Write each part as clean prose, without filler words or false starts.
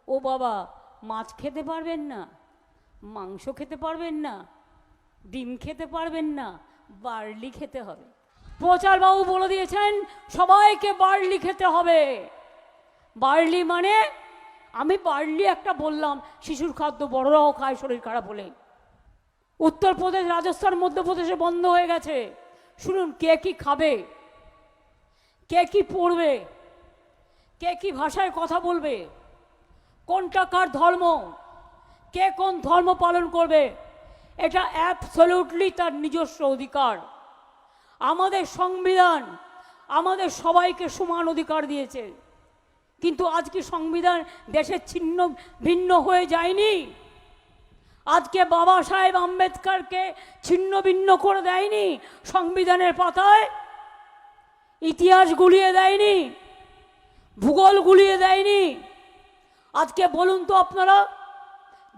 ও বাবা, মাছ খেতে পারবেন না, মাংস খেতে পারবেন না, ডিম খেতে পারবেন না, বার্লি খেতে হবে। প্রচারবাবু বলে দিয়েছেন সবাইকে বার্লি খেতে হবে। বার্লি মানে, আমি বার্লি একটা বললাম, শিশুর খাদ্য বড়রাও খায় শরীর খারাপ হলে। উত্তরপ্রদেশ, রাজস্থান, মধ্যপ্রদেশে বন্ধ হয়ে গেছে। শুনুন, কে কি খাবে, কে কি পড়বে, কে কি ভাষায় কথা বলবে, কোনটা কার ধর্ম, কে কোন ধর্ম পালন করবে, এটা অ্যাবসলিউটলি তার নিজস্ব অধিকার। আমাদের সংবিধান আমাদের সবাইকে সমান অধিকার দিয়েছে, কিন্তু আজ কি সংবিধান দেশের ছিন্ন ভিন্ন হয়ে যায়নি? আজকে বাবা সাহেব আম্বেদকরকে ছিন্ন ভিন্ন করে দেয়নি সংবিধানের পাতায়? ইতিহাস গুলিয়ে দেয়নি, ভূগোল গুলিয়ে দেয়নি? আজকে বলুন তো আপনারা,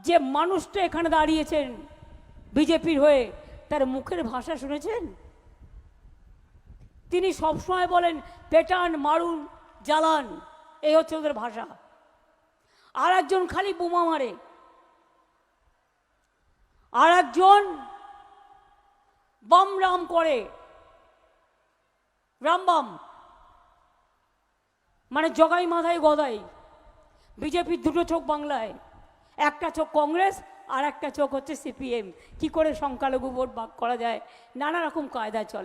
যে মানুষটা এখানে দাঁড়িয়েছেন বিজেপির হয়ে, তার মুখের ভাষা শুনেছেন? তিনি সবসময় বলেন পেটান, মারুন, জ্বালান, এই হচ্ছে ওদের ভাষা। আর একজন খালি বোমা মারে, আর একজন বাম রাম করে, রামবাম মানে জগাই মাথায় গদাই। বিজেপির দুটো চোখ বাংলায়, একটা চোখ কংগ্রেস আর একটা চোখ হচ্ছে সিপিএম। কি করে সংখ্যালঘু ভোট ভাগ করা যায়, নানা রকম কায়দা চলে।